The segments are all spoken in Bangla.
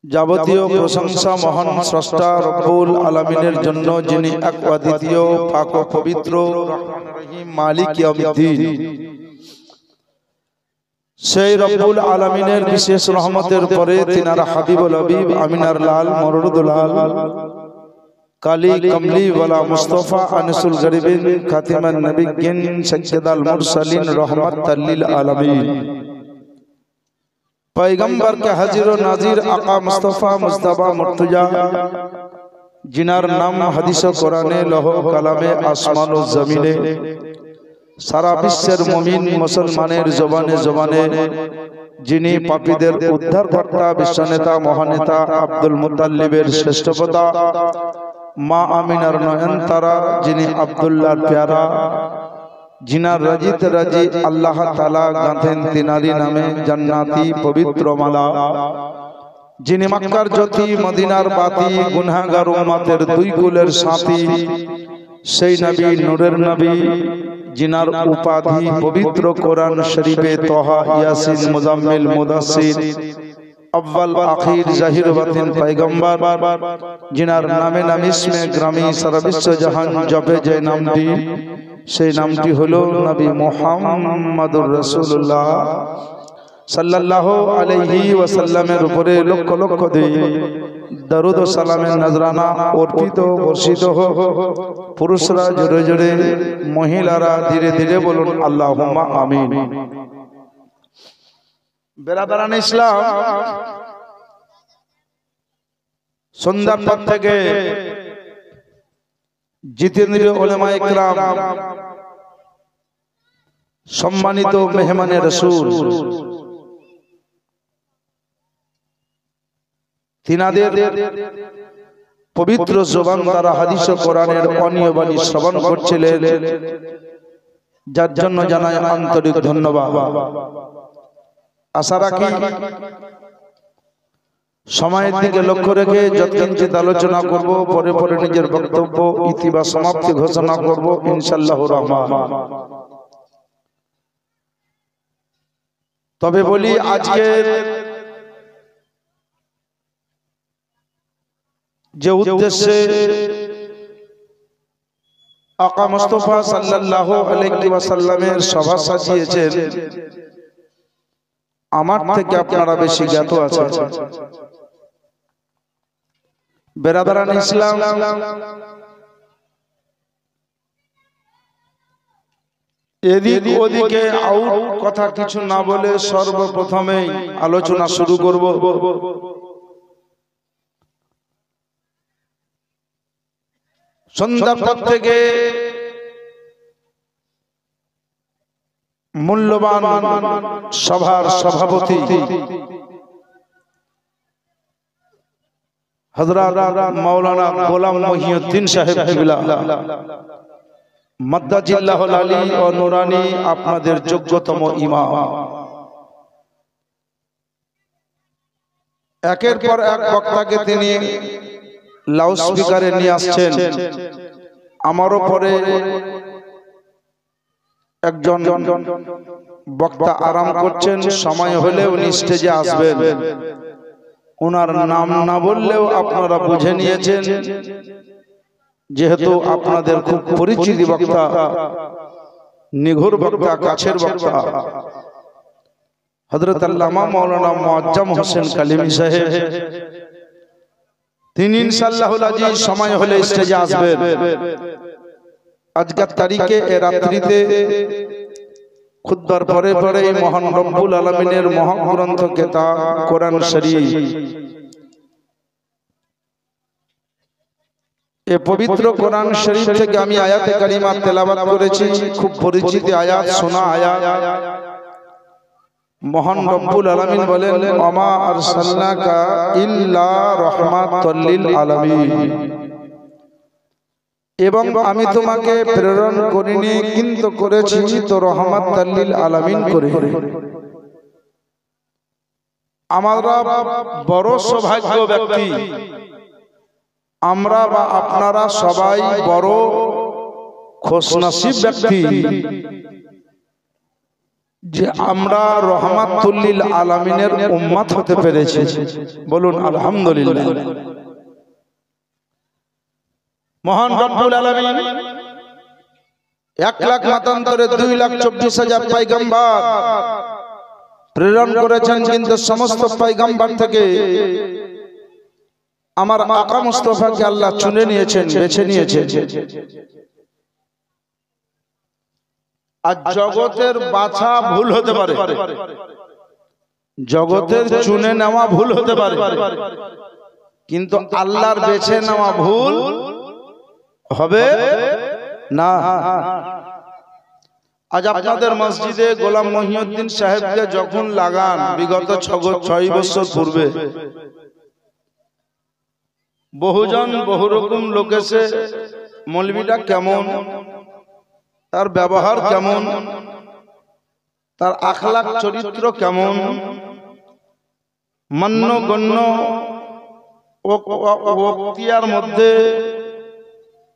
যাবতীয় প্রশংসা মহান স্রষ্টা রব্বুল আলামিনের জন্য, যিনি এক অদ্বিতীয়, পাক ও পবিত্র, রহমানুর রহিম, মালিক ইয়াউমিদ্দিন। সেই রব্বুল আলামিনের বিশেষ রহমতের পরে তিনার হাবিবুল হাবিব আমিনার লাল মরদুল লাল কালী কমলি ওয়ালা মুস্তাফা আনিসুল গরিবিন খাতিমান নবিয়্যিন সাইয়্যিদাল মুরসালিন রহমাতাল লিল আলামিন, पैगंबर के हाजिर व नाजिर आका मुस्तफा मुस्तफा मुर्तजा, जिनार नाम हदीस कुराने लौह कलामे आसमान व जमीने सारा विश्वेर मुमिन मुसलमानेर जबाने जबाने जिनी पापीदेर उद्धारकर्ता विश्वनेता महानेता आब्दुल मुत्तालिबेर श्रेष्ठपदा मा आमिनार नयनतारा, जिनी आब्दुल्लाहर प्यारा, जिनार रजित रजी अल्लाह ताला गांथेन तिनारी नामे जन्नाती पवित्र माला, जिनी मक्कार ज्योति मदिनार बाती गुनहगार उम्मतेर दुई कुलेर साथी सेई नबी नूरेर नबी, जिनार उपाधि पवित्र कुरान शरीफे तोहा यासीन मुजाम्मिल मुदास्सिर अव्वल आखिर जाहिर बातिन पैगंबर, जिनार नामे नामिस्मे ग्रामी सारा विश्व जहान जपे जे नामटी সেই নামটি হলো নবী মুহাম্মদুর রাসূলুল্লাহ সাল্লাল্লাহু আলাইহি ওয়াসাল্লামের উপরে লক্ষ লক্ষ দরুদ ও সালামের নজরানা অর্পিত বর্ষিত হোক। পুরুষরা জোরে জোরে, মহিলারা ধীরে ধীরে বলুন আল্লাহুম্মা আমিন। বেরাদারান ইসলাম, সন্ধ্যার পর থেকে জিতেন্দ্রীয় উলামা ইকরাম, সম্মানিত মেহমানে রাসূল, তিনাদের পবিত্র জবান দ্বারা হাদিস ও কোরআনের অনিয় বাণী শ্রবণ করছিলেন, যার জন্য জানাই আন্তরিক ধন্যবাদ। আশা রাখি সময়ের দিকে লক্ষ্য রেখে যৎকিঞ্চিত আলোচনা করব, পরে পরে নিজের বক্তব্য ইতি বা সমাপ্তি ঘোষণা করব ইনশাআল্লাহুর রহমান। তবে বলি, আজকের যে উদ্দেশ্যে আকা মুস্তাফা সাল্লাল্লাহু আলাইহি ওয়াসাল্লামের সভা সাজিয়েছেন, আমার থেকে আপনারা বেশি জ্ঞাত আছেন। বেরাদারান ইসলাম, এদিক ওদিকে আউট কথা কিছু না বলে সর্বপ্রথমেই আলোচনা শুরু করব। সন্ধ্যার পর থেকে মূল্যবান সভার সভাপতি হযরত মাওলানা গোলাম মহিউদ্দিন সাহেব কিবলা মাদ্দাজিল্লাহুল আলী ও নুরানি আপনাদের যোগ্যতম ইমাম, একের পর এক বক্তাকে তিনি লাউড স্পিকারে নিয়ে আসছেন। আমারও পরে একজন বক্তা আরাম করছেন, সময় হলে উনি স্টেজে আসবেন। ওনার নাম না বললেও আপনারা বুঝে নিয়েছেন, যেহেতু আপনাদের খুব পরিচিত বক্তা, নিঘুর বক্তা, কাছের বক্তা হযরত আল্লামা মাওলানা মুআজ্জম হোসেন কালিমি সাহেব, তিনি ইনশাআল্লাহুল আজিজ সময় হলে স্টেজে আসবেন। আজকের তারিখে এ রাত্রিতে খুতবার পরে পরে মহান রব্বুল আলামিনের মহাগ্রন্থ কিতাব কোরআন শরীফ, এই পবিত্র কোরআন শরীফ থেকে আমি আয়াতে কারিমা তেলাওয়াত করেছি। খুব পরিচিত আয়াত, শোনা আয়াত। মহান রব্বুল আলামিন বলেন, ওমা আরসালনাকা ইল্লা রাহমাতাল লিল আলামিন, এবং আমি তোমাকে প্রেরণ করিনি কিন্তু করেছি তো রহমাতাল লিল আলামিন করে। আমরা বড় সৌভাগ্য ব্যক্তি, আমরা বা আপনারা সবাই বড় খুশনসিব ব্যক্তি যে আমরা রহমাতুল লিল আলামিনের উম্মত হতে পেরেছি। বলুন আলহামদুলিল্লাহ। মহান রব্বুল আলামিন 1 লাখ মতান্তরে 2,24,000 পয়গম্বর প্রেরণ করেছেন, কিন্তু সমস্ত পয়গম্বর থেকে আমার আকা মুস্তাফাকে আল্লাহ চুনে নিয়েছেন, বেছে নিয়েছেন। আর জগতের বাছা ভুল হতে পারে, জগতের চুনে নেওয়া ভুল হতে পারে, কিন্তু আল্লাহর বেছে নেওয়া ভুল হবে না। আজ আপনাদের মসজিদে গোলাম মহিউদ্দিন সাহেবকে যখন লাগান বিগত 6 বছর পূর্বে, বহুজন বহু রকম লোক এসে মৌলবীটা কেমন, তার ব্যবহার কেমন, তার আখলাক চরিত্র কেমন, মান্যগণ্য ওয়াক্তিয়ার মধ্যে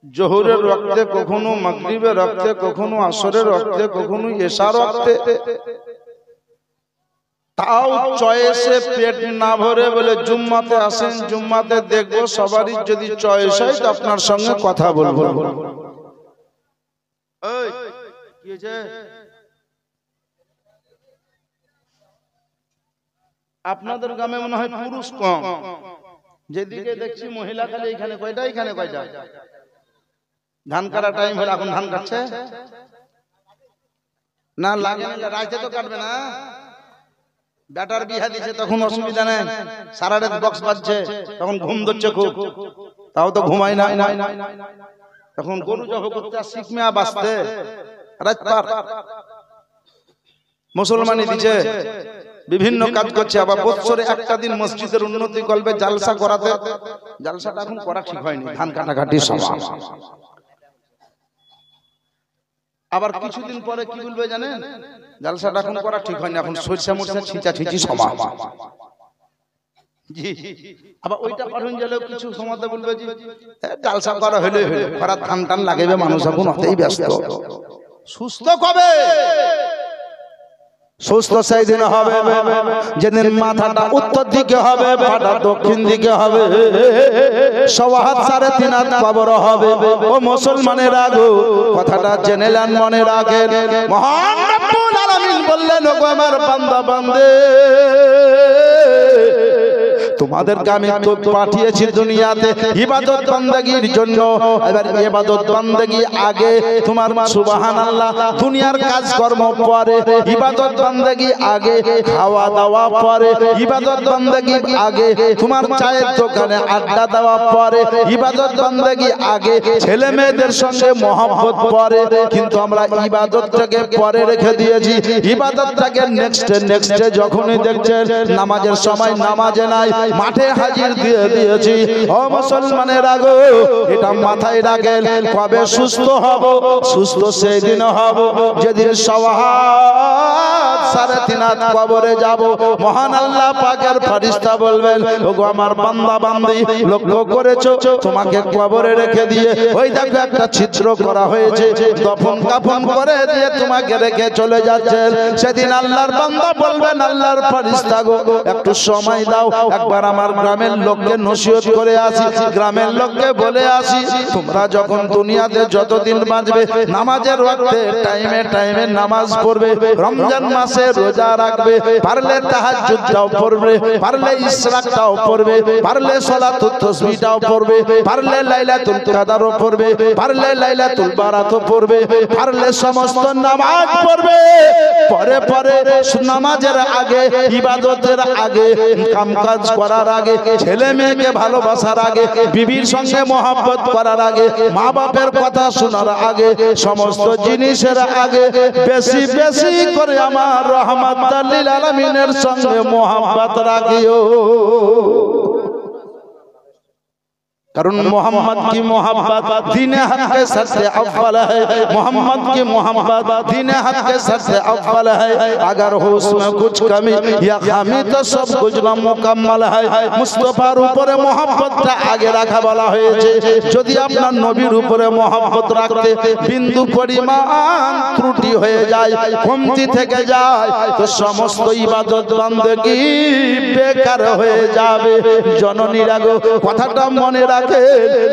জোহরের রক্তে, কখনো মাগরিবের রক্তে, কখনো আসরের রক্তে, কখনো এশার রক্তে, তাও চয়েসে পেট না ভরে বলে জুম্মাতে আসেন, জুম্মাতে দেখবো। সবারই যদি চয়েস হয় তো আপনার সঙ্গে কথা বলবো। আপনাদের গ্রামে মনে হয় পুরুষ কম, যেদিকে দেখছি মহিলা খালি। এখানে কয়টা, এখানে কয়টা? ধান কাটা টাইম হলে এখন ধান কাটছে না? লাগে না, রাইতে তো কাটবে না। ব্যাটার বিহা দিছে তখন অসুবিধা নেই, সারা রাত বক্স বাজছে, তখন ঘুম ধরছে খুব, তাও তো ঘুমাই না। তখন গরু জব করতে শিখমে বাঁচতে রাত পার মুসলমানি দিছে, বিভিন্ন কাজ করছে। আবার বছরে একটা দিন মসজিদের উন্নতি করবে, জালসা করাতে, জালসাটা এখন করা ঠিক হয়নি, ধান কাটাকাটি সময়। আবার কিছুদিন পরে কি বলবে জানেন? জালসাটা এখন করা ঠিক হয়নি, এখন সরষা মরষা ছিঁচা ছিঁচি সময়। জি, আবার ওইটা পাঠন গেলেও কিছু সমাজে বলবে জি জালসা করা হলে করা, ধান টান লাগাবে, মানুষ এখন অতই ব্যস্ত। সুস্থ কবে? সুস্থ সেই দিন হবে যেদিন মাথাটা উত্তর দিকে হবে, পাটা দক্ষিণ দিকে হবে, সওয়া হাত 3.5 হাত কবর হবে। ও মুসলমানের আগো, কথাটা জেনে নেন, মনে রাখেন। মহান রব্বুল আলামিন বললেন, ওগো আমার বান্দা বান্দে, তোমাদেরকে আমি তো পাঠিয়েছি দুনিয়াতে ইবাদত বান্দাগির জন্য। এবার ইবাদত বান্দাগি আগে, তোমার সুবহানাল্লাহ, দুনিয়ার কাজকর্ম পরে, ইবাদত বান্দাগি আগে, খাওয়া দাওয়া পরে, ইবাদত বান্দাগি আগে, তোমার চায়ের দোকানে আড্ডা দেওয়া পরে, ইবাদত বান্দাগি আগে, ছেলে মেয়েদের সঙ্গে মহব্বত পরে। কিন্তু আমরা ইবাদতটাকে পরে রেখে দিয়েছি, ইবাদতটাকে নেক্সটে যখনই দেখছেন নামাজের সময় নামাজে নাই, মাঠে হাজির দিয়ে দিয়েছি। ও মুসলমানের আগো, এটা মাথায় রাখেন। কবে সুস্থ হব? সুস্থ সেই দিন হব যেদিন সওয়া হাত 3.5 হাত কবরে যাব। মহান আল্লাহ পাকের ফেরেশতা বলবেন, ওগো আমার বান্দা বান্দি, লক্ষ্য করেছো তোমাকে কবরে রেখে দিয়ে ওই দেখো একটা ছিদ্র করা হয়েছে, দফন কাফন করে দিয়ে তোমাকে রেখে চলে যাচ্ছেন। সেদিন আল্লাহর বান্দা বলবেন, আল্লাহর ফেরেশতা গো একটু সময় দাও, একবার আমার গ্রামের লোককে নসিহত করে আসি, গ্রামের লোককে বলে আসি, তোমরা যখন দুনিয়াতে যতদিন বাঁচবে নামাজের ওয়াক্তে টাইমে টাইমে নামাজ পড়বে, রমজান মাসে রোজা রাখবে, পারলে তাহাজ্জুদটাও পড়বে, পারলে ইশরাকটাও পড়বে, পারলে সালাতুত তাসবিহটাও পড়বে, পারলে লাইলাতুল কদরও পড়বে, পারলে লাইলাতুল বারাতও পড়বে, পারলে সমস্ত নামাজ পড়বে। পরে পরে নামাজের আগে, ইবাদতের আগে, কামকাজ করার আগে, ছেলে মেয়েকে ভালোবাসার আগে, বিবির সঙ্গে মহব্বত করার আগে, মা বাপের কথা শোনার আগে, সমস্ত জিনিসের আগে বেশি বেশি করে আমার রহমাতুল লিল আলামিনের সঙ্গে মহব্বত রাখিও। कारण मोहम्मद की मोहब्बत दीन हक के सबसे अव्वल है, मोहम्मद की मोहब्बत दीन हक के सबसे अव्वल है। अगर हो उसमें कुछ कमी या खामी तो सब कुछ मुकम्मल है। मुस्तफार ऊपरे मोहब्बतটা আগে রাখা বলা হয়েছে। যদি আপনার নবীর উপরে মোহব্বত রাখতে বিন্দু পরিমাণ ত্রুটি হয়ে যায়, কমতি থেকে যায়, তো সমস্ত ইবাদত বندگی বেকার হয়ে যাবে। জননীরা গো, কথাটা মনে রাখ।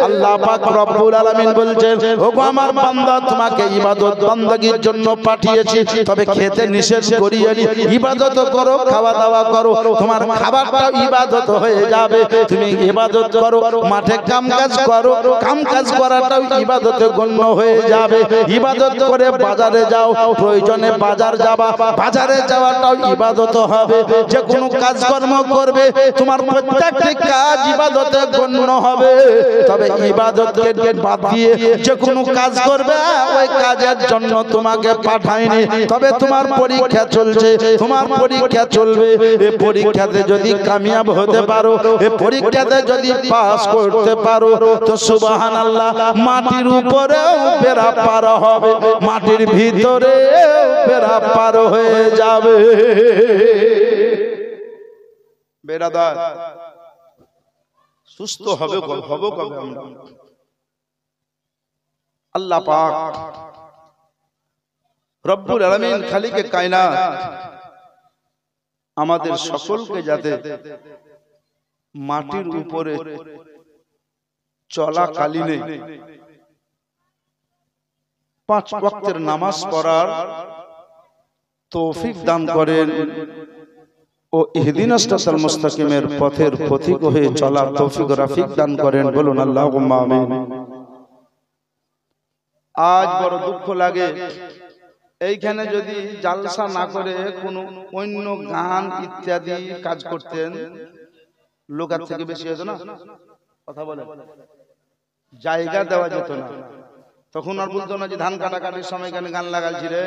আল্লাহ পাক রব্বুল আলামিন বলছেন, ওগো আমার বান্দা, তোমাকে ইবাদত বندگির জন্য পাঠিয়েছি, তবে খেতে নিষেধ করিনি। ইবাদত করো, খাওয়া দাওয়া করো, তোমার খাবারটা ইবাদত হয়ে যাবে। তুমি ইবাদত করো, মাঠে কামকাজ করো, কামকাজ করাটাও ইবাদতে গণ্য হয়ে যাবে। ইবাদত করে বাজারে যাও, প্রয়োজনে বাজার যাবা, বাজারে যাওয়াটাও ইবাদত হবে। যে কোনো কাজকর্ম করবে, তোমার প্রত্যেকটি কাজ ইবাদতে গণ্য হবে। তবে ইবাদতকে বাদ দিয়ে যে কোনো কাজ করবে, ওই কাজের জন্য তোমাকে পাঠাইনি। তবে তোমার পরীক্ষা চলছে, তোমার পরীক্ষা চলবে। এই পরীক্ষাতে যদি কামিয়াব হতে পারো, এই পরীক্ষাতে যদি পাস করতে পারো, তো সুবহানাল্লাহ, মাটির উপরেও বেড়া পার হবে, মাটির ভিতরে বেড়া পার হয়ে যাবে। বেরাদার, সুস্থ হবে কবে আমরা? আল্লাহ পাক রব্বুল আলামিন খালিকে কায়নাত আমাদের সকলকে যাতে মাটির উপরে চলাকালীনে 5 ওয়াক্তের নামাজ পড়ার তৌফিক দান করেন ও ইহদিনাস সিরাতাল মুস্তাকিমের পথের পথিক হয়ে চলার তৌফিক রাফিক দান করেন। বলুন আল্লাহুম্মা আমিন। আজ বড় দুঃখ লাগে, এইখানে যদি জালসা না করে কোনো অন্য গান ইত্যাদি কাজ করতেন, লোকের থেকে বেশি হতো না? কথা বলে জায়গা দেওয়া যেত না। তখন আর বলতো না যে ধান কাটাকাটির সময় এখানে গান লাগাইছি রে।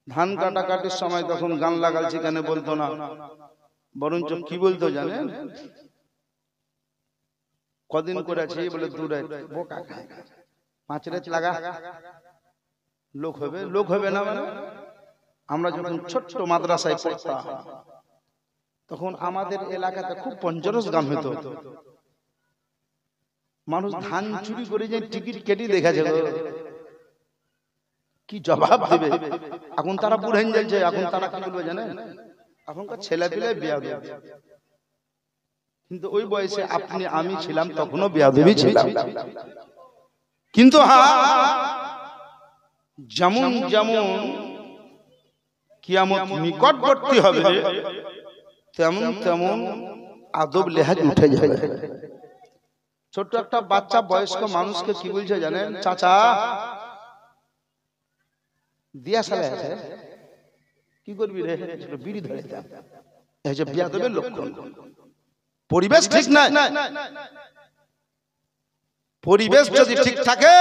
ধান কাটাকাটির সময় তখন গান লাগাইছি কেন বলতো না, বরঞ্চ কি বলতো জানেন? কদিন করেছি বলে দূরে বোকা 5 রেত লাগা, লোক হবে, লোক হবে না মানে? আমরা যখন ছোট্ট মাদ্রাসায় পড়তাম, তখন আমাদের এলাকাতে খুব পঞ্চরস গান হতো। মানুষ ধান চুরি করে যে টিকিট কেটে দেখেছে, কি জবাব দেবে? এখন তারা বুড়েন যাচ্ছে, এখন তারা কি বলবে জানেন? এখনকার ছেলে পেলে বিয়াদব। কিন্তু ওই বয়সে আপনি আমি ছিলাম, তখনও বিয়াদবই ছিলাম। কিন্তু হ্যাঁ, যেমন যেমন কিয়ামত নিকটবর্তী হবে, তেমন তেমন আদব লেহাজ উঠে যাবে। ছোট্ট একটা বাচ্চা বয়স্ক মানুষকে কি বলছে জানেন? চাচা দিয়া সালে আছে, কি করবি রে? বিড়ি ধরে যা। এই যে বিয়াদবের লক্ষণ। পরিবেশ ঠিক নাই। পরিবেশ যদি ঠিক থাকে,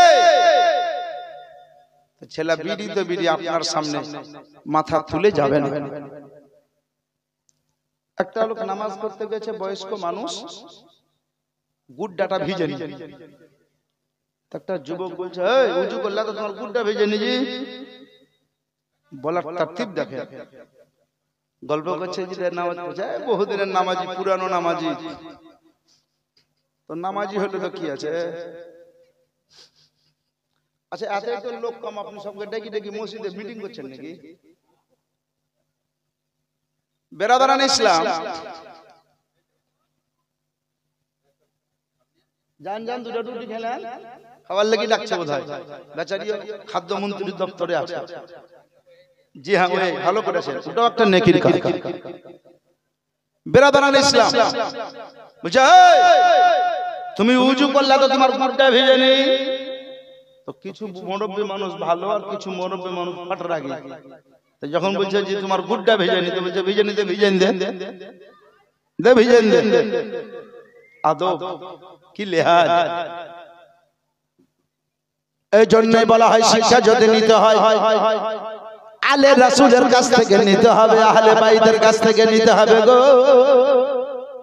ছেলে বিড়ি তো বিড়ি আপনার সামনে মাথা তুলে যাবে না। একটা লোক নামাজ পড়তে গেছে, বয়স্ক মানুষ, গুড্ডাটা ভিজে নি। একটা যুবক বলছে, এই উজু করলে তো তোমার গুড্ডা ভিজে নিজি। বলার তারতিব দেখে, গল্প করছে যে নামাজ পড়ছে, বহুদিনের নামাজি, পুরানো নামাজি। তো নামাজি হলে তো কি আছে? আচ্ছা, এত লোক কম, আপনি সবকে ডেকে ডেকে মসজিদে মিটিং করছেন নাকি? বেরাদারান ইসলাম, যান যান, দুটো রুটি খেলেন, খাবার লেগে ডাকছে বোধ হয়। বেচারিও খাদ্যমন্ত্রীর দপ্তরে আছে। জি হ্যাঁ, ওই ভালো করেছেন, ওটাও একটা নেকির কাজ। বেরাদারান ইসলাম, বুঝা তুমি উজু করলে তো তোমার গুড়টা ভেজে নেই। তো কিছু মুরব্বী মানুষ ভালো, আর কিছু মুরব্বী মানুষ ফাট রাগি। তো যখন বলছে যে তোমার গুড়টা ভেজে নিতে, বলছে ভেজে নিতে, ভিজেন দেন দে, ভিজেন দেন। আদব কি লেহাজ! এই জন্যই বলা হয়, শিক্ষা যদি নিতে হয় আলে রাসূলের কাছ থেকে নিতে হবে, আহলে বাইতের কাছ থেকে নিতে হবে গো।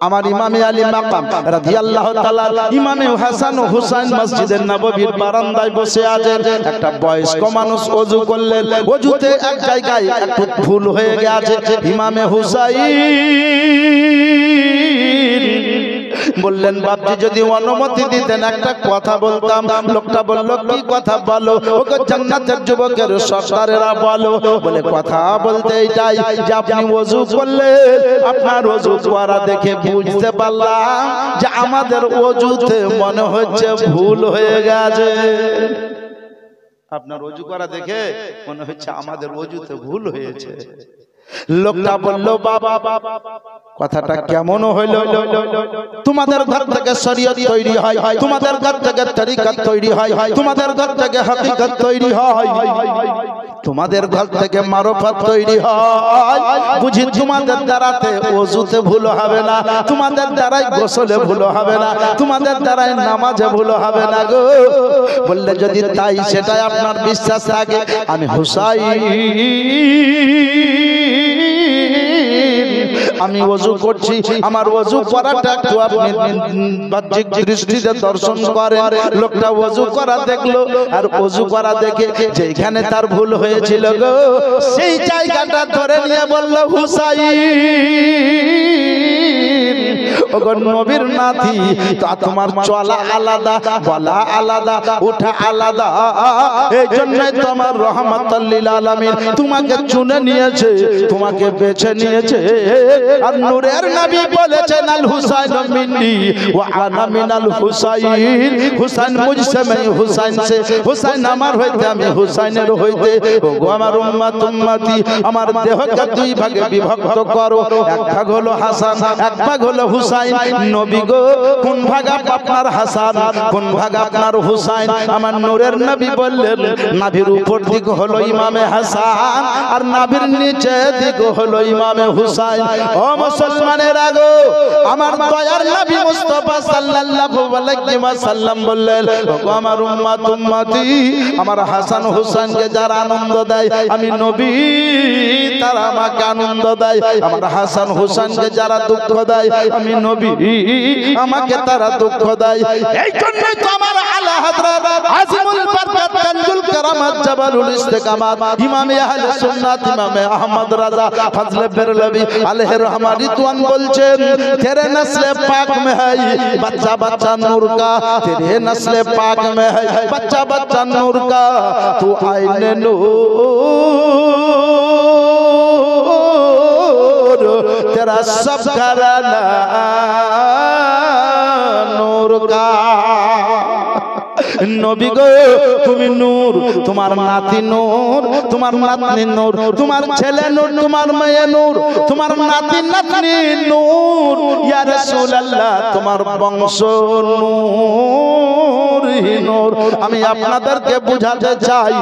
আমার ইমামে আলী মাকাম রাদিয়াল্লাহু তাআলা ইমামে হাসান ও হুসাইন মসজিদের নববীর বারান্দায় বসে আছেন। একটা বয়স্ক মানুষ ওযু করলেন, ওযুতে এক জায়গায় একটু ভুল হয়ে গেছে। ইমামে হুসাইন বললেন, বাপজি যদি অনুমতি দিতেন একটা কথা বলতাম। লোকটা বলল, কি কথা বলো? ওকে জান্নাতের যুবকের সর্দারেরা বলো। বলে কথা বলতে এইটাই যে আপনি ওযু করলেন, আপনার ওযু করা দেখে বুঝতে পারলাম যে আমাদের ওযুতে মনে হচ্ছে ভুল হয়ে গেছে। আপনার ওযু করা দেখে মনে হচ্ছে আমাদের ওযুতে ভুল হয়েছে। লোকটা বলল, বাবা কথাটা কেমন হইল? তোমাদের ঘর থেকে শরীয়ত তৈরি হয়, তোমাদের ঘর থেকে তরিকত তৈরি হয়, তোমাদের ঘর থেকে হাকিকত তৈরি হয়, তোমাদের ঘর থেকে মারফত তৈরি হয়। বুঝি তোমাদের দ্বারাতে ওযুতে ভুল হবে না, তোমাদের দ্বারাই গোসলে ভুল হবে না, তোমাদের দ্বারাই নামাজে ভুল হবে না গো। বললে যদি তাই সেটাই আপনার বিশ্বাস থাকে, আমি হুসাইন আমি ওযু করছি, আমার ওযু করাটা একটু আপনি বাহ্যিক দৃষ্টিতে দর্শন করেন। লোকটা ওযু করা দেখলো, আর ওযু করা দেখে যেখানে তার ভুল হয়েছিল গো সেই জায়গাটা ধরে নিয়ে বলল, হুসাইন ওগো নবীর নাতি, তা তোমার চলা আলাদা, বলা আলাদা, ওঠা আলাদা, এই জন্যই তোমার রহমাতুল লিল আলামিন তোমাকে চুনে নিয়েছে, তোমাকে বেছে নিয়েছে। আর নূরের নবী বলেছেন, আল হুসাইন মিন্নি ওয়া আনা মিনাল হুসাইন, হুসাইন মুঝসে मैं হুসাইন से, হুসাইন আমার হইতে আমি হুসাইনের হইতে। ওগো আমার উম্মত উম্মতি, আমার দেহকে দুই ভাগে বিভক্ত করো, এক ভাগ হলো হাসান, এক ভাগ হলো হুসাইন। নবী গো কোন ভাগ আপনার হাসান, কোন ভাগ আপনার হুসাইন? আমার নূরের নবী বললেন, নাভির উপর দিক হলো ইমামে হাসান, আর নাভির নিচে দিক হলো ইমামে হুসাইন। ও মুসলমানের আগো, আমার দয়ার নবী মুস্তাফা সাল্লাল্লাহু আলাইহি ওয়াসাল্লাম বললেন, ওগো আমার উম্মত উম্মতি, আমার হাসান হুসাইনকে যারা আনন্দ দেয় আমি নবী তারা আমাকে আনন্দ দেয়, আমার হাসান হুসাইনকে যারা দুঃখ দেয় আমি নবী আমাকে তারা দুঃখ দেয়। এই জন্যই তো আমার আলা হযরত আজিমুল বরকত কানজুল কারামাত জাবালুল ইস্তিকামাত ইমামে আহলে সুন্নাত ইমামে আহমদ রাজা ফজলে বেরলভী আলাইহি রহমত রিদওয়ান বলছেন, তেরে নসলে পাক में है बच्चा बच्चा नूर का, तेरे नस्ले पाक में है बच्चा बच्चा नूर का, तू आईने नूर तेरा सब घराना नूर का। নবী গো তুমি নূর, তোমার নাতি নূর, তোমার নাতনি নূর, তোমার ছেলে নূর, তোমার মেয়ে নূর, তোমার নাতি নাতনি নূর, ইয়া রাসূলুল্লাহ তোমার বংশ নূর হি নূর। আমি আপনাদেরকে বুঝাতে চাই,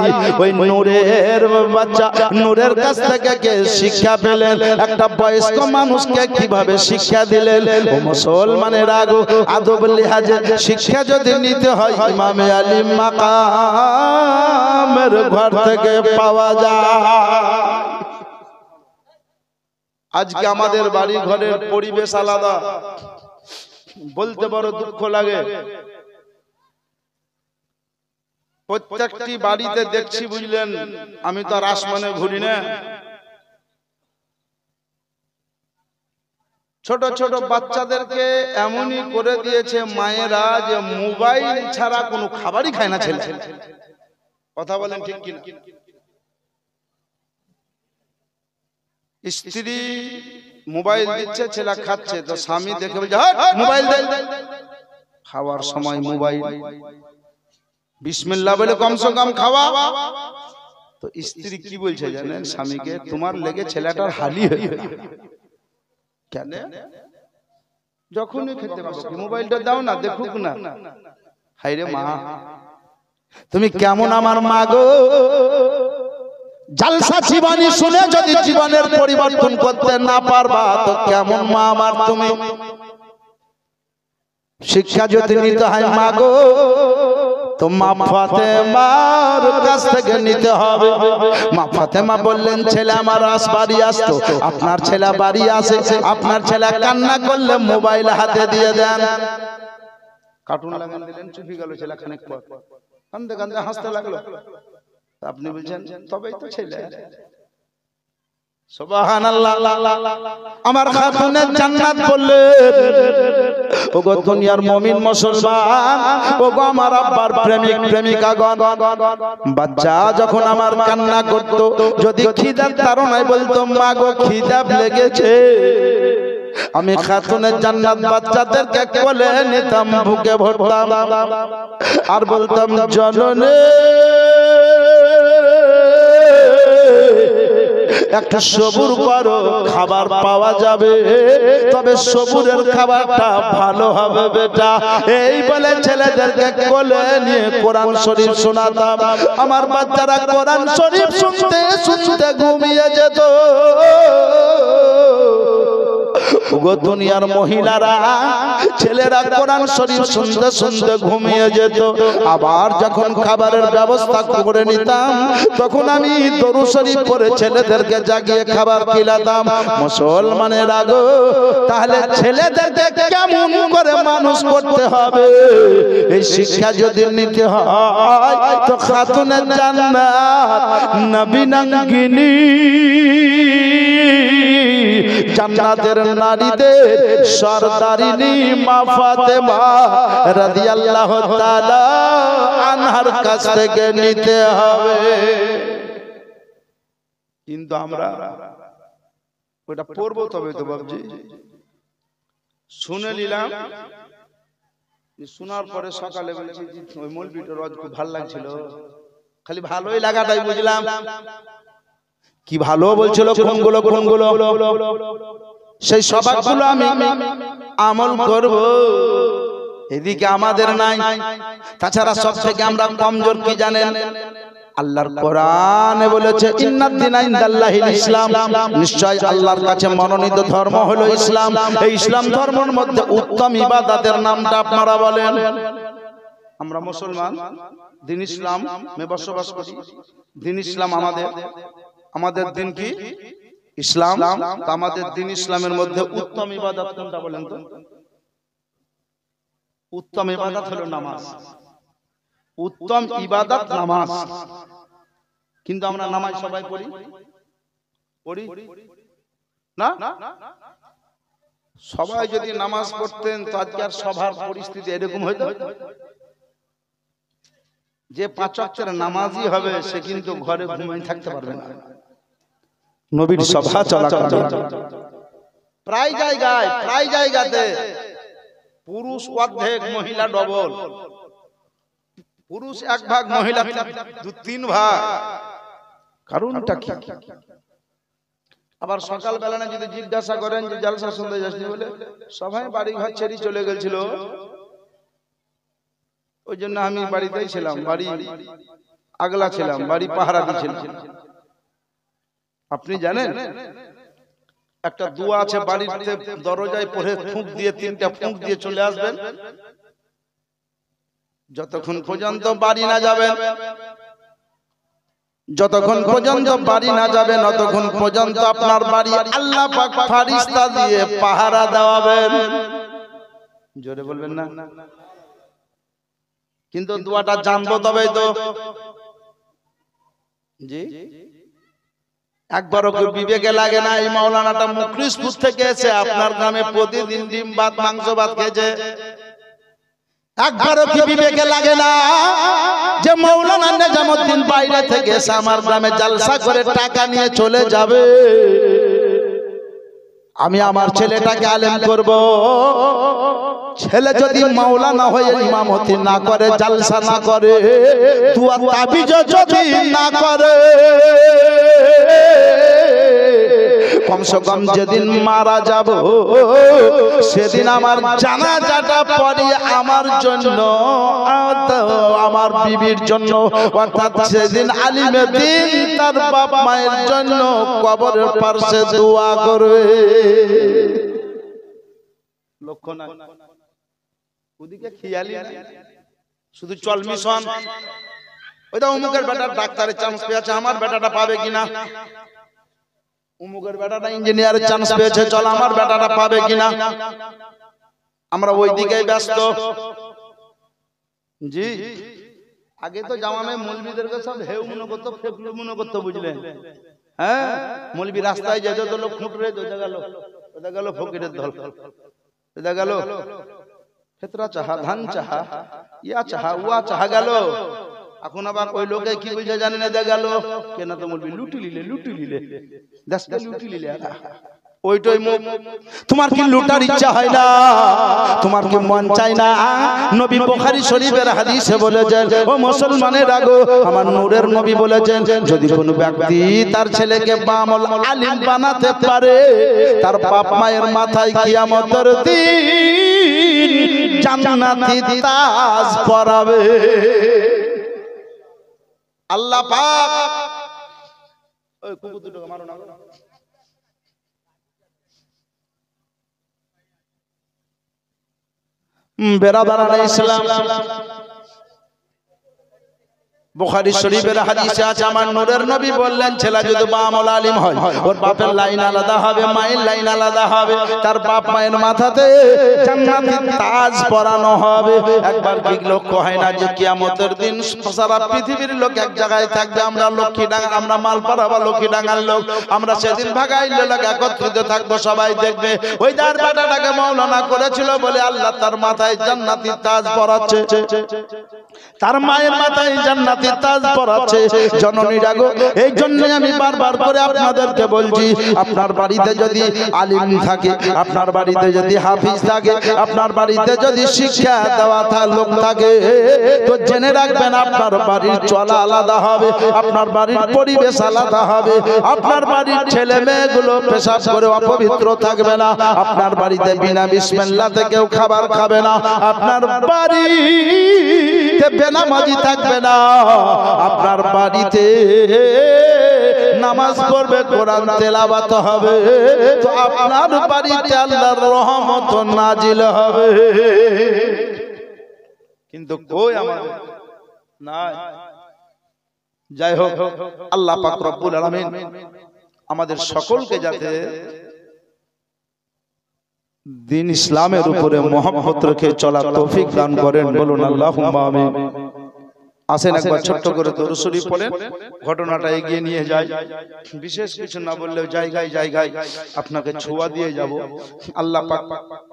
ওই নূরের বাচ্চা নূরের কাছ থেকে কে শিক্ষা পেলেন, একটা বয়স্ক মানুষকে কিভাবে শিক্ষা দিলেন। ও মুসলমানের আগো, আদব লিহাজে শিক্ষা যদি নিতে হয় ইমামে আলী মাকামের ঘর থেকে পাওয়া যায়। আজকে আমাদের বাড়ি ঘরের পরিবেশ আলাদা, বলতে বড় দুঃখ লাগে। প্রত্যেকটি বাড়িতে দেখছি বুঝলেন, আমি তো আর আসমানে ঘুরি না, ছোট ছোট বাচ্চাদেরকে এমনই করে দিয়েছে মায়েরা যে মোবাইল ছাড়া কোনো খাবারই খায় না ছেলে। কথা বলেন ঠিক কিনা? স্ত্রী মোবাইল দিচ্ছে, ছেলে খাচ্ছে, তো স্বামী দেখে বলছে মোবাইল দে, খাওয়ার সময় মোবাইল, বিসমিল্লাহ বলে কমসে কম খাওয়া। তো স্ত্রী কি বলছে জানেন স্বামীকে, তোমার লেগে ছেলেটার হালি হয়ে কেন? যখনই খেতে পাবো মোবাইলটা দাও না, দেখুক না। হায়রে মা, তুমি কেমন আমার মা গো। জালসা জীবনী শুনে যদি জীবনের পরিবর্তন করতে না পারবা তো কেমন মা আমার তুমি। শিক্ষা যদি নিতে হয় মা গো, তো মা ফাতেমার কাছ থেকে নিতে হবে। মা ফাতেমা বললেন, ছেলে আমার বাড়ি আসতো, আপনার ছেলে বাড়ি আসে, আপনার ছেলে কান্না করলে মোবাইল হাতে দিয়ে দেন। কার্টুন লাগান দিলেন, চুপি গেল ছেলে, খানিক পর কান্দে কান্দে হাসতে লাগলো। আপনি বলছেন তবেই তো ছেলে। সুবহানাল্লাহ। আমার খাতুনের জান্নাত বললেন, ওগো দুনিয়ার মুমিন মুসলমান, ওগো আমার আব্বার প্রেমিক প্রেমিকাগণ, বাচ্চা যখন আমার কান্না করত, যদি খিদার তাড়নায় বলতো মা গো খিদা লেগেছে, আমি খাতুনের জান্নাত বাচ্চাদেরকে কোলে নিতাম, বুকে ভরতাম আর বলতাম, জননী একটা সবুর করো, খাবার পাওয়া যাবে, তবে সবুরের খাবারটা ভালো হবে বেটা। এই বলে ছেলেদেরকে কোলে নিয়ে কোরআন শরীফ শোনাতাম। আমার বাচ্চারা কোরআন শরীফ শুনতে শুনতে ঘুমিয়ে যেত। ওগো দুনিয়ার মহিলারা, ছেলেরা কোরআন শরীফ শুনতে শুনতে ঘুমিয়ে যেত। আবার যখন খাবারের ব্যবস্থা করে নিতাম, তখন আমি দরুদ শরীফ পড়ে ছেলেদেরকে জাগিয়ে খাবার খিলাতাম। মুসলমানের আগো, তাহলে ছেলেদেরকে কেমন করে মানুষ করতে হবে, এই শিক্ষা যদি নিতে হয়, তো খাতুনের জান্নাত নবীনঙ্গিনী জান্নাতের নারীদের সরদারিনী মা ফাতেমা রাদিয়াল্লাহু তাআলা আনহার কাছ থেকে নিতে হবে। কিন্তু আমরা ওটা পড়বো তবে তো বাবজি, শুনে নিলাম, শোনার পরে সকালে বলছি ওই মৌলবীটা রোজ খুব ভালো লাগছিল, খালি ভালোই লাগাটাই বুঝলাম। কি ভালো বলছিল, কোনগুলো কোনগুলো, সেই সবগুলো আমি আমল করব। এদিকে আমাদের নাই। তাছাড়া সব থেকে আমরা কমজোর কি জানেন? আল্লাহর কোরআনে বলেছে, ইন্নাদ দীনা ইনদাল্লাহিল ইসলাম, নিশ্চয় আল্লাহর কাছে মনোনীত ধর্ম হলো ইসলাম। এই ইসলাম ধর্মের মধ্যে উত্তম ইবাদতের নামটা আপনারা বলেন। আমরা মুসলমান, দ্বীন ইসলাম মে বসবাস করি। দ্বীন ইসলাম আমাদের দিন কি? ইসলাম। আমাদের দ্বীন ইসলামের মধ্যে উত্তম ইবাদত কোনটা বলেন তো? উত্তম ইবাদত হলো নামাজ। উত্তম ইবাদত নামাজ। কিন্তু আমরা নামাজ সবাই পড়ি না? সবাই যদি নামাজ পড়তেন তো আজকের সভার পরিস্থিতি এরকম হইতো। যে 5 ওয়াক্তের নামাজি হবে সে কিন্তু ঘরে ঘুমিয়ে থাকতে পারবে না। নবীর সভা চলাকালীন প্রায় জায়গাতে পুরুষ অর্ধেক, মহিলা ডবল। পুরুষ 1 ভাগ, মহিলা 2-3 ভাগ। কারণটা কি? আবার সকালবেলা যদি জিজ্ঞাসা করেন যে জলসা শুনতে যাসনি বলে, সবাই বাড়ি ঘর ছেড়ে চলে গেছিল। ওই জন্য আমি বাড়িতেই ছিলাম, বাড়ি আগলা ছিলাম, বাড়ি পাহারা দিয়েছিলাম। আপনি জানেন একটা দোয়া আছে, বাড়িতে দরজায় পড়ে ফুঁক দিয়ে 3টা ফুঁক দিয়ে চলে আসবেন। যতক্ষণ পর্যন্ত বাড়ি না যাবেন, যতক্ষণ পর্যন্ত বাড়ি না যাবেন, ততক্ষণ পর্যন্ত আপনার বাড়ি আল্লাহ পাক ফেরেশতা দিয়ে পাহারা দেওয়াবেন। জোরে বলবেন না? কিন্তু দোয়াটা জানবো তবেই তো। জি, একবারও কি বিবেকে লাগে না? এই মাওলানাটা মুখলিসপুর থেকে এসে আপনার গ্রামে প্রতিদিন ডিম ভাত মাংস ভাত খেয়েছে। একবারও কি বিবেকে লাগে না যে মাওলানা নিজামউদ্দিন বাইরে থেকে এসে আমার গ্রামে জলসা করে টাকা নিয়ে চলে যাবে? আমি আমার ছেলেটাকে আলেম করব। ছেলে যদি মাওলানা হয়ে ইমামতি না করে, জলসা না করে, দুয়া তাবিজ যদি না করে, কমসে কম যেদিন মারা যাব সেদিন আমার জানাজাটা পড়ে আমার জন্য, আমার বিবির জন্য, অর্থাৎ সেদিন আলিমের দিন তার বাপ মায়ের জন্য কবরের পাশে দোয়া করবে। লক্ষ্য না, ওদিকে খেয়ালি না। শুধু চল মিশন, ওইটা অমুকের বেটার ডাক্তারের চান্স পেয়েছে, আমার বেটাটা পাবে কিনা, অমুকের বেটাটা ইঞ্জিনিয়ারের চান্স পেয়েছে, চল আমার বেটাটা পাবে কিনা, আমরা ওই দিকেই ব্যস্ত। জি, আগে তো জামামে মৌলবীদেরকে সব হেউ মনে করতো, ফেকলু মনে করতো, বুঝলেন? হ্যাঁ, মৌলবী রাস্তায় যেত তো লোক খুঁটরে ওটা গেল ফকিরের দল, ওটা গেল ক্ষেত্রা চাহা, ধান চাহা, ইয়া চাহা, উয়া চাহা গেল। এখন আবার ওই লোকে কি বুঝে জানি না, গেল কেন তো মৌলবী লুটি লিলে দেশটা লুটি লিলে। ওইটাই তোমার কি লুটার ইচ্ছা হয় না? তোমার কি মন চায় না? নবী বুখারী শরীফের হাদিসে বলেছেন, ও মুসলমানের আগো, আমার নূরের নবী বলেছেন, যদি কোনো ব্যক্তি তার ছেলেকে বামল আলিম বানাতে পারে, তার বাপ মায়ের মাথায় কিয়ামতের দিন জান্নাতি তাজ পরাবে। আল্লাহ পাক, ওই কুকুর দুটোকে মারো না। বেরাদারানে ইসলাম, বুখারী শরীফের হাদিসে আছে, আমার নূরের নবী বললেন, ছেলে যদি বামল আলিম হয়, ওর বাপের লাইন আলাদা হবে, মায়ের লাইন আলাদা হবে, তার বাপ মায়ের মাথাতে জান্নাতি তাজ পরানো হবে। একবার কি লক্ষ্য হয় না যে কিয়ামতের দিন সারা পৃথিবীর লোক এক জায়গায় থাকবে, আমরা লক্ষ্মীডাঙ্গা, আমরা মালপাড়া বা লক্ষ্মীডাঙ্গার লোক, আমরা সেদিন ভাগাইল লোক একত্রিত থাকবো, সবাই দেখবে ওই যার বেটাটাকে মাওলানা করেছিল বলে আল্লাহ তার মাথায় জান্নাতি তাজ পরাচ্ছে, তার মায়ের মাথায় জান্নাতি তাজ পরাচ্ছে। জননীরা গো, এই জন্য আমি বারবার করে আপনাদেরকে বলছি, আপনার বাড়িতে যদি আলিম থাকে, আপনার বাড়িতে যদি হাফিজ থাকে, আপনার বাড়িতে যদি শিক্ষা দেওয়া লোক থাকে, তো জেনে রাখবেন আপনার বাড়ির চলা আলাদা হবে, আপনার বাড়ির পরিবেশ আলাদা হবে, আপনার বাড়ির ছেলে মেয়েগুলো পেশাব করে অপবিত্র থাকবে না, আপনার বাড়িতে বিনা বিসমিল্লাহতে কেউ খাবার খাবে না, আপনার বাড়িতে বেনামাজি থাকবে না, আপনার বাড়িতে নামাজ পড়বে, কোরআন তেলাওয়াত হবে, তো আপনার বাড়িতে আল্লাহর রহমত নাজিল হবে। কিন্তু কই আমাদের নাই। যাই হোক, আল্লাহ পাক রব্বুল আলামিন আমাদের সকলকে যাতে দিন ইসলামের উপরে মহব্বত রেখে চলার তৌফিক দান করেন, বলুন আল্লাহুম্মা আমিন। আসেন একবার ছোট্ট করে দরুদ শরীফ পড়েন, ঘটনাটা এগিয়ে নিয়ে যাই। বিশেষ কিছু না বললেও জায়গায় জায়গায় আপনাকে ছোঁয়া দিয়ে যাব। আল্লাহ পাক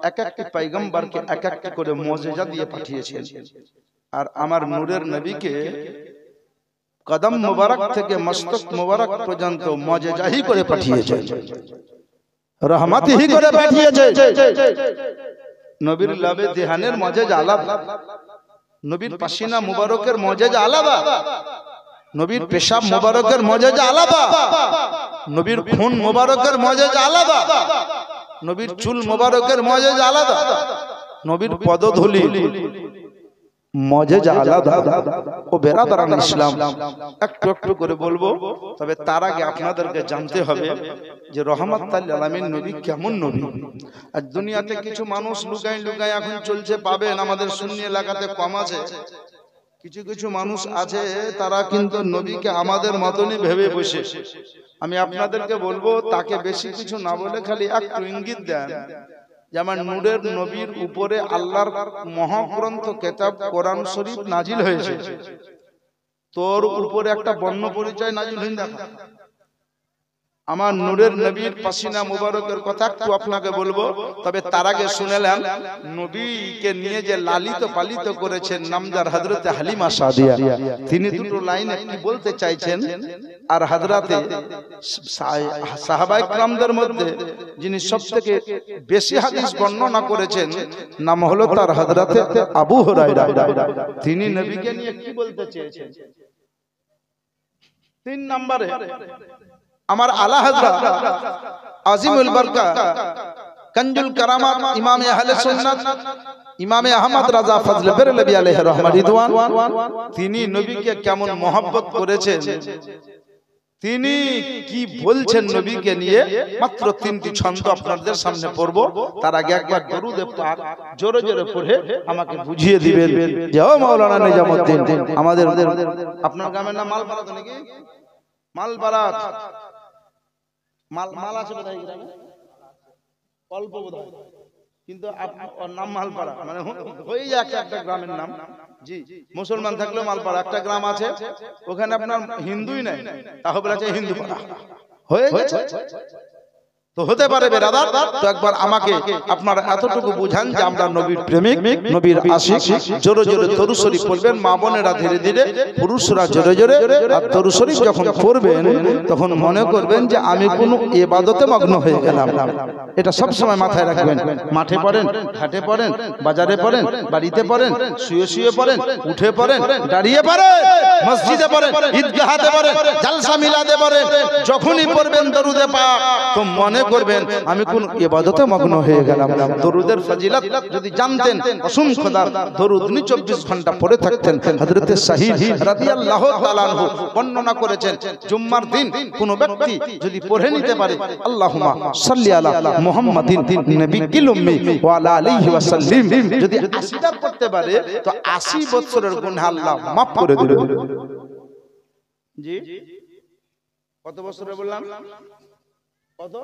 এক একটি পয়গম্বরকে এক একটি করে মুজিজা দিয়ে পাঠিয়েছেন, আর আমার নূরের নবীকে কদম মুবারক থেকে মস্তক মুবারক পর্যন্ত মুজিজাহি করে পাঠিয়েছেন, রহমতহি করে পাঠিয়েছেন। নবীর লাবে দিহানের মুজিজা আলাদা, নবীর পাসিনা মুবারকের মুজিজা আলাদা, নবীর পেশাব মুবারকের মুজিজা আলাদা, নবীর খুন মুবারকের মুজিজা আলাদা, নবীর চুল মুবারকের মুজিজা আলাদা, নবীর পদধূলি মুজিজা আলাদা। ও বেরাদারান ইসলাম, একটু একটু করে বলবো, তবে তার আগে আপনাদেরকে জানতে হবে যে রহমাতুল লিল আলামিন নবী কেমন নবী। আর দুনিয়াতে কিছু মানুষ লুকাই লুকাই এখন চলছে, পাবেন আমাদের সুন্নি এলাকাতে কম আছে, কিছু কিছু মানুষ আছে তারা কিন্তু নবীকে আমাদের মতনই ভেবে বসে। আমি আপনাদেরকে বলবো, তাকে বেশি কিছু না বলে খালি একটু ইঙ্গিত দেন, যেমন নূরের নবীর উপরে আল্লাহর মহাগ্রন্থ কিতাব কোরআন শরীফ নাজিল হয়েছে, তোর উপরে একটা বর্ণ পরিচয় নাজিল হয়ে দেখা। আমার নূরের নবীর পাসিনা মুবারকের কথা একটু আপনাকে বলবো, তবে তার আগে শুনেলেন নবীকে নিয়ে যে লালিত পালিত করেছেন নামদার হযরতে হালিমা সাদিয়া, তিনি দুটো লাইনে কি বলতে চাইছেন। আর হযরতে সাহাবায়ে কিরামদের মধ্যে যিনি সবথেকে বেশি হাদিস বর্ণনা করেছেন নাম হলো তার হযরতে আবু হুরায়রা, তিনি নবীকে নিয়ে কি বলতে চেয়েছেন। 3 নম্বরে আমার আলা হযরত আজিমুল বারকা कंजुल करामात इमाम अहले सुन्नत इमाम अहमद रजा फजल बेरलवी अलैहि रहमत रिदवान তিনি নবীকে কেমন মহব্বত করেছেন তিনি কি বলছেন নবীকে নিয়ে মাত্র তিনটি ছন্দ আপনাদের সামনে পড়ব। তার আগে একবার দরুদ পাক জোরে জোরে পড়ে আমাকে বুঝিয়ে দিবেন যে ও মাওলানা নিজামউদ্দিন আমাদের আপনার গ্রামের নাম মালপাড়া তো নাকি? মালপাড়া মাল আছে বোধহয় গ্রামে, অল্প বোধহয়, কিন্তু ওর নাম মালপাড়া, মানে হয়ে যায় একটা গ্রামের নাম। জি, মুসলমান থাকলেও মালপাড়া একটা গ্রাম আছে, ওখানে আপনার হিন্দুই নাই, তাহলে বলা যায় হিন্দু পাড়া হয়ে গেছে। তো হতে পারে বেরাদার, তো একবার আমাকে আপনারা এতটুকু বুঝান যে আমরা নবীর প্রেমিক, নবীর আশিক। জোরে জোরে দরুদ শরীফ পড়বেন মা বোনেরা, ধীরে ধীরে পুরুষরা জোরে জোরে। আর দরুদ শরীফ যখন পড়বেন তখন মনে করবেন যে আমি কোনো ইবাদতে মগ্ন হয়ে গেলাম। এটা সব সময় মাথায় রাখবেন। মাঠে পড়েন, ঘাটে পড়েন, বাজারে পড়েন, বাড়িতে পড়েন, শুয়ে শুয়ে পড়েন, উঠে পড়েন, দাঁড়িয়ে পড়েন, মসজিদে পড়েন, ঈদগাহতে পড়েন, জালসা মিলাদে পড়েন, যখনই পড়বেন দরুদে পাক তো মনে করবেন আমি কোন ইবাদতে মগ্ন হয়ে গেলাম। দরুদের ফজিলত যদি জানতেন, অসংখ্য দরুদ 24 ঘন্টা পড়ে থাকতেন। হযরত সাহিহ রাদিয়াল্লাহু তাআলা আনহু বর্ণনা করেছেন, জুম্মার দিন কোন ব্যক্তি যদি পড়ে নিতে পারে আল্লাহুম্মা সাল্লি আলা মুহাম্মাদিন নবিয়্যিল উম্মি ওয়া আলা আলিহি ওয়া সাল্লিম, যদি 80টা পড়তে পারে তো 80 বছরের গুনাহ আল্লাহ maaf করে দিবেন। জি, কত বছরের বললাম? কত?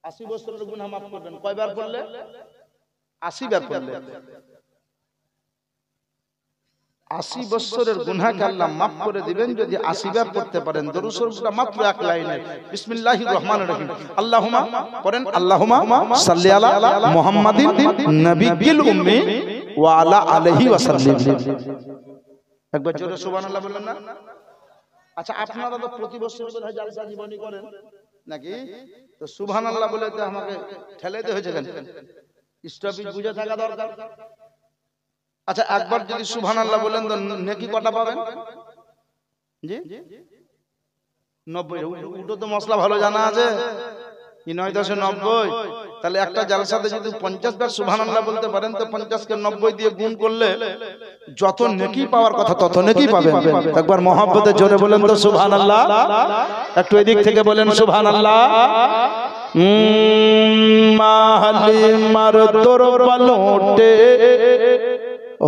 80 বছরের গুনাহ maaf করবেন। কয়বার পড়লে? 80 বার পড়লে 80 বছরের গুনাহকে আল্লাহ maaf করে দিবেন যদি 80 বার পড়তে পারেন। দরুদ শরীফটা মাত্র এক লাইনে, বিসমিল্লাহির রহমানির রহিম। আল্লাহুম্মা পড়েন, আল্লাহুম্মা সাল্লি আলা মুহাম্মাদিন নবিয়্যিল উম্মি ওয়া আলা আলিহি ওয়া সাল্লিম। একবার জোরে সুবহানাল্লাহ বললেন না? আচ্ছা, আপনারা তো প্রতি বছর বোধহয় জালসা জীবনী করেন নাকি? তো সুবহানাল্লাহ বলে তো আমাকে ঠেলাইতে হয়েছে কেন? স্টপেজ বুঝে থাকা দরকার। আচ্ছা, একবার যদি সুবহানাল্লাহ বলেন তো নেকি কটা পাবেন? জি 90। উটো তো মশলা ভালো জানা আছে কি 9-10-90। তাহলে একটা জালসাতে যদি 50 বার সুবহানাল্লাহ বলতে পারেন তো 50 কে 90 দিয়ে গুণ করলে যত নেকি পাওয়ার কথা তত নেকি পাবেন। একবার মহব্বতে জোরে বলেন তো সুবহানাল্লাহ। একটু এদিক থেকে বলেন সুবহানাল্লাহ। মাহলি মার তোর পালোটে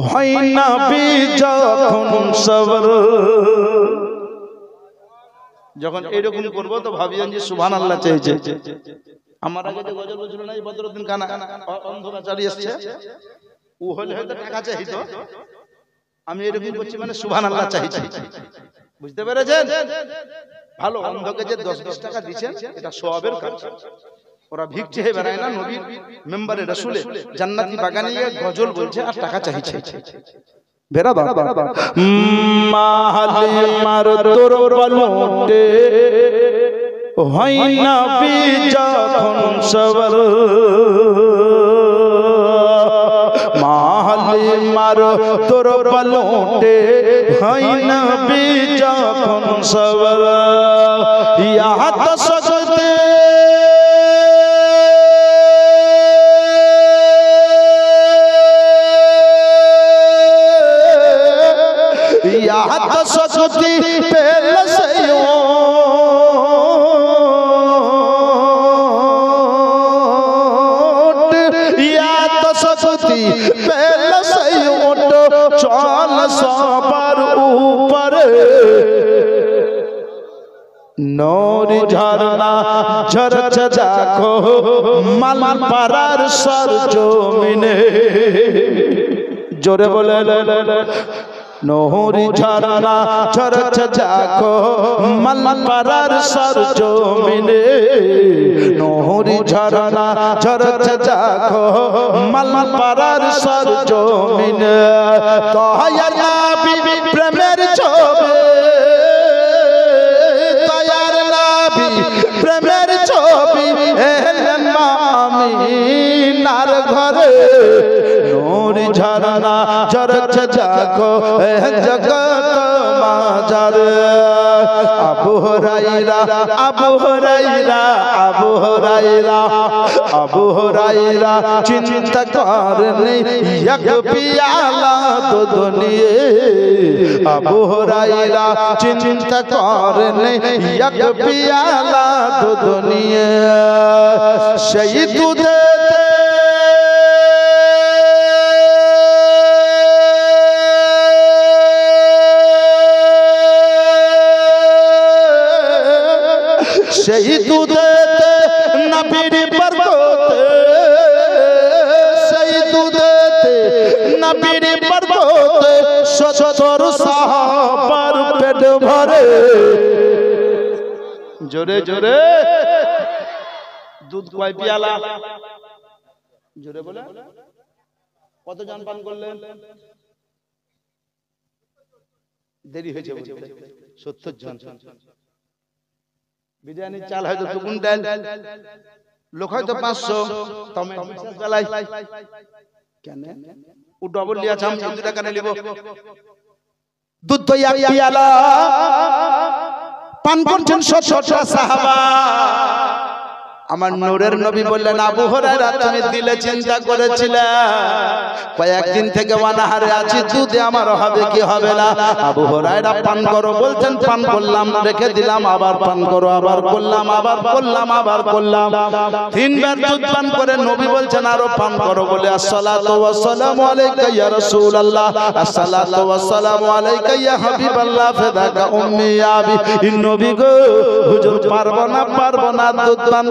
হয় না বি যখন সবর। যখন এরকম করব তো ভাবিয়েন যে সুবহানাল্লাহ চাইছে। আমার আগে যে গজল বলছিল না এই বদরুদ্দিন কানা অন্ধকাচারী এসেছে, ও হলে হয়তো টাকা চাইতো, আমি এরকম করছি মানে সুবহানাল্লাহ চাইছি। বুঝতে পেরেছেন? ভালো, অন্ধকে যে 10-20 টাকা দিচ্ছেন এটা সওয়াবের কাজ। ওরা ভিক চেয়ে বেড়ায় না, নবীর মেম্বারে রাসূলে জান্নাতি বাগানে গজল বলছে আর টাকা চাইছে। বেরাদার মাহলি মার তোর পালোটে হয় না বি যখন সবর। মাহলি মার তোর পালোটে হয় না বি যখন সবর। ইয়া তো সকতে तो सकती पहले से या तो सकती पहले से चल सबर ऊपर नूर झरना झरछ जाको माल पारार सर जमीने। जोरे बोले নহরি ঝরনা ঝরছে যাকো মাল পারার সর জমিনে। নহরি ঝরনা ঝরছে যাকো মাল পারার সর জমিনে। তয়া নবী প্রেমের ছবি, তয়ার নবী প্রেমের ছবি এলেন মা আমিনার ঘরে। নূর ঝরনা ঝরছে জাগো জগত মাজারে আবু হুরায়রা আবু হুরায়রা আবু হুরায়রা আবু হুরায়রা চিন্তা করনি এক পিয়ালা দুধ নিয়ে আবু হুরায়রা চিন্তা করনি এক পিয়ালা দুধ নিয়ে সেই দুধে সেই দুধেতে নবীর বরকতে সেই দুধেতে নবীর বরকতে 70 সাহাবার পেট ভরে জোরে জোরে দুধ কয় পিয়ালা জোরে বলে কত জন পান করলেন দেরি হয়েছে 70 জন বিরিয়ানি চাল হয়তো 2 কুইন্টাল লোক হয়তো 500 টমেটো চালাই কেন ও ডবল লিয়া চাম 2 টাকা নিব দুধ তো এক পিয়ালা পান করছেন 70 সাহাবা আমার নূরের নবী বললেন আবু হুরায়রা তুমি দিলে চিন্তা করেছিলে কয়েকদিন থেকে অনাহারে আছি দুধে আমার হবে কি হবে না আবু হুরায়রা পান করো বলছেন পান করলাম রেখে দিলাম আবার পান করো আবার করলাম আবার করলাম আবার করলাম তিনবার দুধ পান করে নবী বলছেন আরো পান করো বলে আসসালাতু ওয়াসসালামু আলাইকা ইয়া রাসূলুল্লাহ আসসালাতু ওয়াসসালামু আলাইকা ইয়া হাবিবাল্লাহ ফাদাকা উম্মি আবি নবী গো হুজুর পারবো না দুধ পান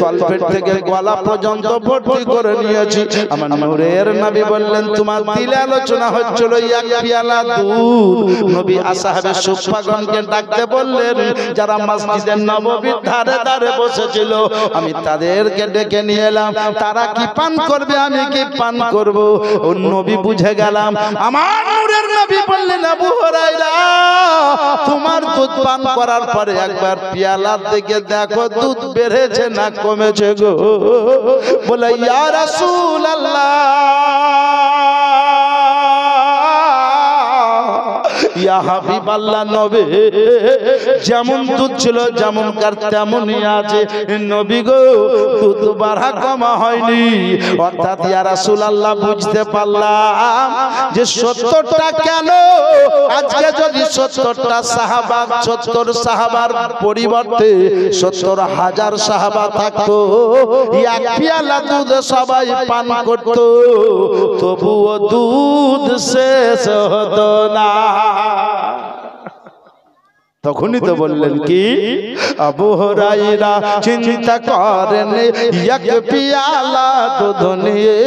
তলপেট থেকে গলা পর্যন্ত ভর্তি করে নিয়েছি আমার নূরের নবী বললেন তোমার দিলে আলোচনা হচ্ছিল এক পিয়ালা দুধ নবী আসহাবে সুফাগণকে ডাকতে বললেন যারা মসজিদের নববীর ধারে ধারে বসেছিল আমি তাদেরকে ডেকে নিয়ে এলাম তারা কি পান করবে আমি কি পান করব ও নবী বুঝে গেলাম আমার নূরের নবী বললেন আবু হুরায়রা তোমার দুধ পান করার পরে একবার পিয়ালার দিকে দেখো দুধ বেড়েছে না কমেছে গো বলে ইয়া রাসূলুল্লাহ ইয়া হাবিবাল্লাহ নবী যেমন দুধ ছিল যেমনকার তেমনই আছে নবী গো দুধ বাড়া কমা হয়নি অর্থাৎ ইয়া রাসূলুল্লাহ বুঝতে পারলাম যে 70টা কেন আজকে যদি 70টা সাহাবা 70 সাহাবার পরিবর্তে 70,000 সাহাবা থাকতো এক পিয়ালা দুধ সবাই পান করতো তবুও দুধ শেষ হতো না তখনই তো বললেন কি আবু হুরায়রা চিন্তা করেন এক পিয়ালা দুধ নিয়ে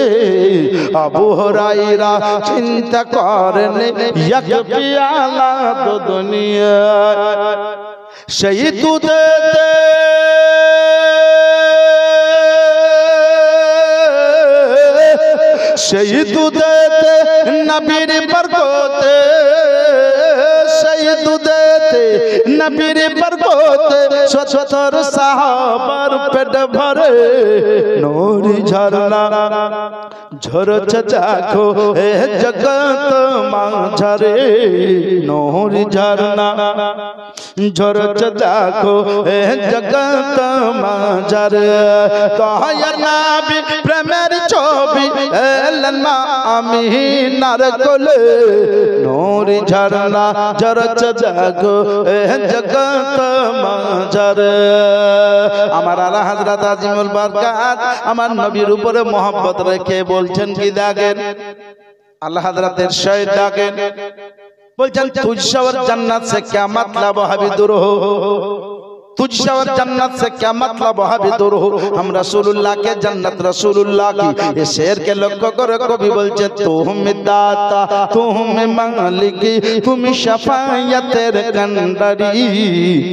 আবু হুরায়রা চিন্তা করেন এক পিয়ালা দুধ নিয়ে সেই দুধেতে সেই দুধেতে নবীর বরকতে সেই দুধেতে নবীর বরকতে 70 সাহাবার পেট ভরে নূর ঝরনা ঝরছে দেখো এ জগত মাঝারে নূর ঝরনা ঝরছে দেখো এ জগত মাঝারে দয়ার নবী প্রেমের ছবি এলেন মা আমিনার কোলে নূর ঝরনা ঝরছে দেখো এ জগত মাঝারে আমার আলা হযরত আজিমুল বরকাত আমার নবীর উপরে মোহাব্বত রেখে বলছেন কি দেখেন আল্লাহ হযরতের শহীদ ডাকেন বলছেন তুঝসে और जन्नत से क्या मतलब है दूर हो तुझसे और जन्नत से क्या मतलब है दूर हो हम रसूलुल्लाह के जन्नत रसूलुल्लाह की ये शेर के लक्ष्य करे कवि बोलছে तुम दाता तुम मालिक तुम शफायतेर कंडरी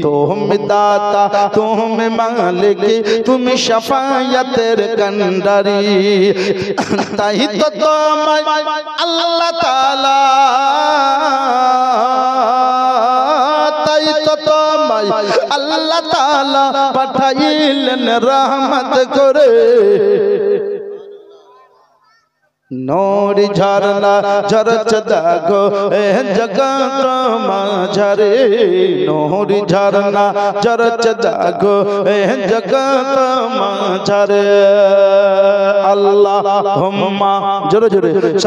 तुम दाता तुम मालिक तुम शफायतेर कंडरी তাই তো তোমায় আল্লাহ তাআলা তাই তো তোমায় আল্লাহ তাআলা পাঠাইলেন রহমত করে नूर झरना झरच दागो ए जगत माझरे नूर झरना झरच दागो ए जगत माझरे अल्लाहुम्मा जोरे जोरे